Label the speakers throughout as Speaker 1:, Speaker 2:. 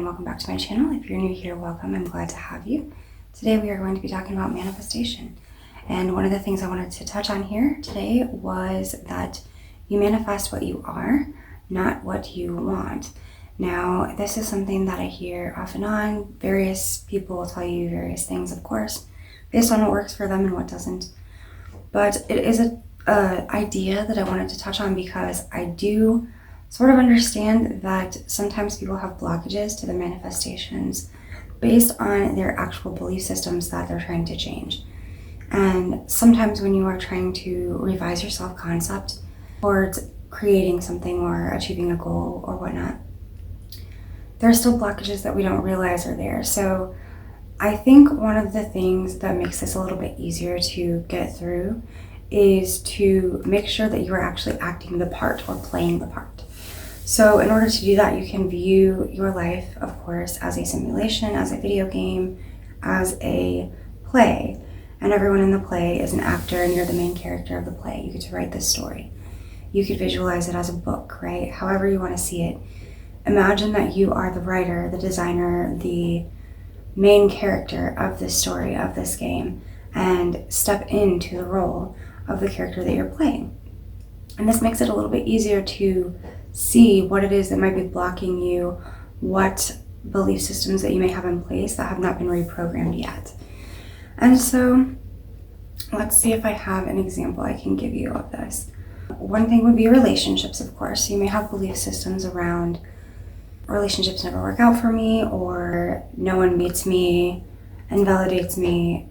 Speaker 1: welcome back to my channel. If you're new here, welcome. I'm glad to have you. Today we are going to be talking about manifestation. And one of the things I wanted to touch on here today was that you manifest what you are, not what you want. Now, this is something that I hear off and on. Various people will tell you various things, of course, based on what works for them and what doesn't. But it is an idea that I wanted to touch on because I do sort of understand that sometimes people have blockages to the manifestations based on their actual belief systems that they're trying to change. And sometimes when you are trying to revise your self-concept towards creating something or achieving a goal or whatnot, there are still blockages that we don't realize are there. So I think one of the things that makes this a little bit easier to get through is to make sure that you are actually acting the part or playing the part. So in order to do that, you can view your life, of course, as a simulation, as a video game, as a play. And everyone in the play is an actor and you're the main character of the play. You get to write this story. You could visualize it as a book, right? However you want to see it. Imagine that you are the writer, the designer, the main character of this story, of this game, and step into the role of the character that you're playing. And this makes it a little bit easier to see what it is that might be blocking you, what belief systems that you may have in place that have not been reprogrammed yet. And so let's see if I have an example I can give you of this. One thing would be relationships, of course. You may have belief systems around relationships never work out for me, or no one meets me and validates me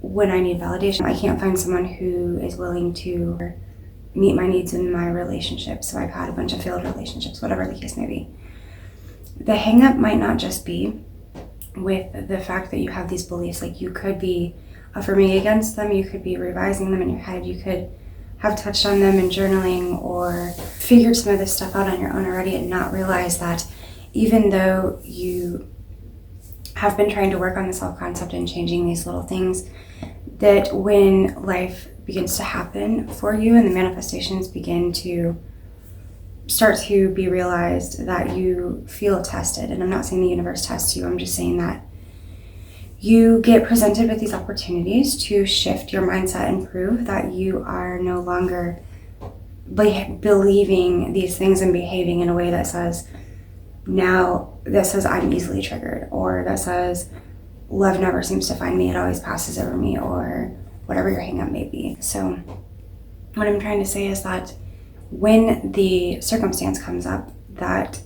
Speaker 1: when I need validation. I can't find someone who is willing to meet my needs in my relationship, so I've had a bunch of failed relationships, whatever the case may be. The hang-up might not just be with the fact that you have these beliefs. Like, you could be affirming against them, you could be revising them in your head, you could have touched on them in journaling or figured some of this stuff out on your own already and not realize that even though you have been trying to work on the self-concept and changing these little things, that when life begins to happen for you and the manifestations begin to start to be realized, that you feel tested. And I'm not saying the universe tests you, I'm just saying that you get presented with these opportunities to shift your mindset and prove that you are no longer believing these things and behaving in a way that says I'm easily triggered, or that says love never seems to find me, it always passes over me, or whatever your hang up may be. So what I'm trying to say is that when the circumstance comes up that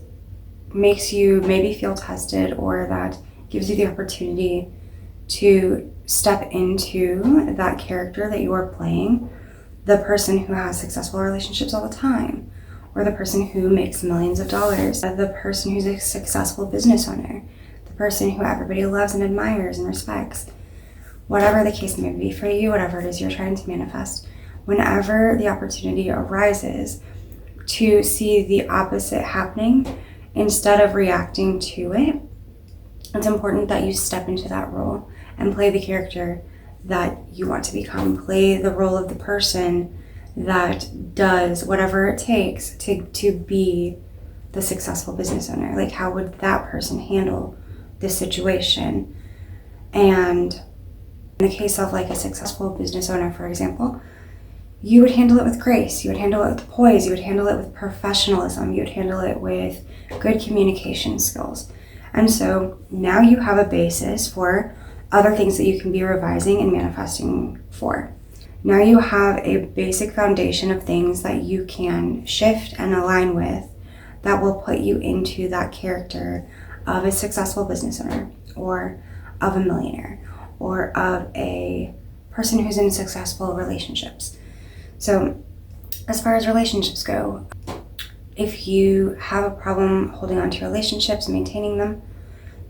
Speaker 1: makes you maybe feel tested, or that gives you the opportunity to step into that character that you are playing, the person who has successful relationships all the time, or the person who makes millions of dollars, the person who's a successful business owner, the person who everybody loves and admires and respects, whatever the case may be for you, whatever it is you're trying to manifest, whenever the opportunity arises to see the opposite happening, instead of reacting to it, it's important that you step into that role and play the character that you want to become. Play the role of the person that does whatever it takes to be the successful business owner. Like, how would that person handle this situation? And in the case of like a successful business owner, for example, you would handle it with grace, you would handle it with poise, you would handle it with professionalism, you would handle it with good communication skills. And so now you have a basis for other things that you can be revising and manifesting for. Now you have a basic foundation of things that you can shift and align with that will put you into that character of a successful business owner, or of a millionaire, or of a person who's in successful relationships. So as far as relationships go, if you have a problem holding on to relationships and maintaining them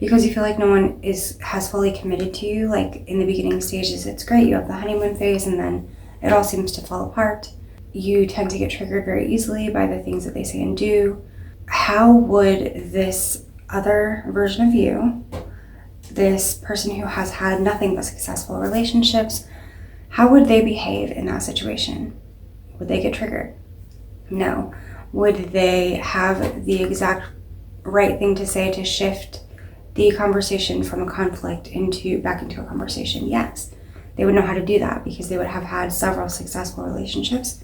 Speaker 1: because you feel like no one has fully committed to you, like in the beginning stages it's great, you have the honeymoon phase and then it all seems to fall apart. You tend to get triggered very easily by the things that they say and do. How would this other version of you, this person who has had nothing but successful relationships, how would they behave in that situation? Would they get triggered? No. Would they have the exact right thing to say to shift the conversation from a conflict back into a conversation? Yes. They would know how to do that because they would have had several successful relationships,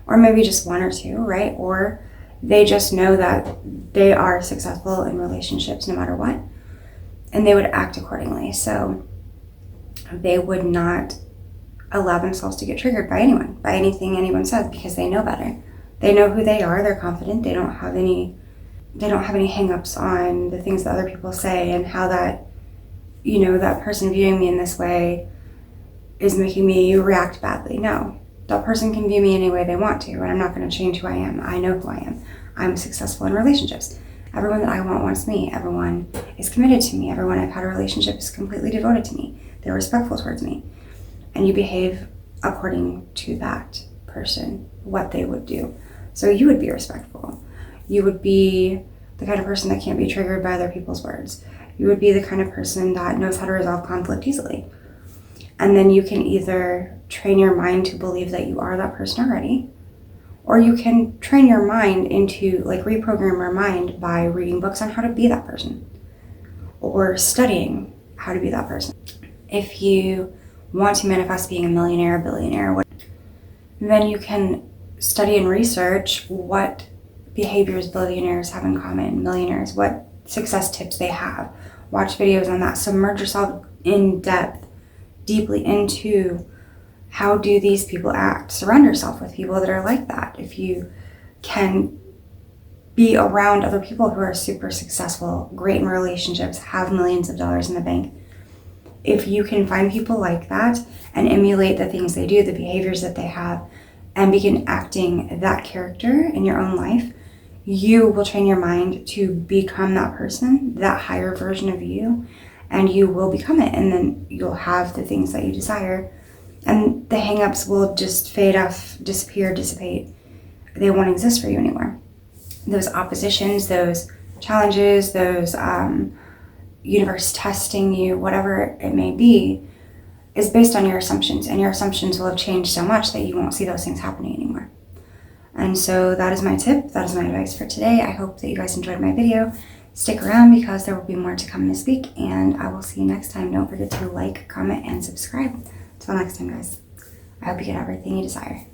Speaker 1: or maybe just one or two, right? Or they just know that they are successful in relationships no matter what, and they would act accordingly. So they would not allow themselves to get triggered by anyone, by anything anyone says, because they know better. They know who they are, they're confident, they don't have any hang-ups on the things that other people say and how that, that person viewing me in this way is making me react badly. No, that person can view me any way they want to, and I'm not going to change who I am. I know who I am. I'm successful in relationships. Everyone that I want wants me. Everyone is committed to me. Everyone I've had a relationship is completely devoted to me. They're respectful towards me. And you behave according to that person, what they would do. So you would be respectful. You would be the kind of person that can't be triggered by other people's words. You would be the kind of person that knows how to resolve conflict easily. And then you can either train your mind to believe that you are that person already, or you can train your mind into, reprogram your mind by reading books on how to be that person, or studying how to be that person. If you want to manifest being a millionaire, a billionaire, then you can study and research what behaviors billionaires have in common, millionaires, what success tips they have. Watch videos on that. Submerge yourself in depth, deeply into how do these people act. Surround yourself with people that are like that. If you can be around other people who are super successful, great in relationships, have millions of dollars in the bank, if you can find people like that and emulate the things they do, the behaviors that they have, and begin acting that character in your own life, you will train your mind to become that person, that higher version of you, and you will become it. And then you'll have the things that you desire, and the hang-ups will just fade off, disappear, dissipate. They won't exist for you anymore. Those oppositions, those challenges, those universe testing you, whatever it may be, is based on your assumptions, and your assumptions will have changed so much that you won't see those things happening anymore. And so that is my tip, that is my advice for today. I hope that you guys enjoyed my video. Stick around because there will be more to come this week, and I will see you next time. Don't forget to like, comment, and subscribe. Until next time, guys, I hope you get everything you desire.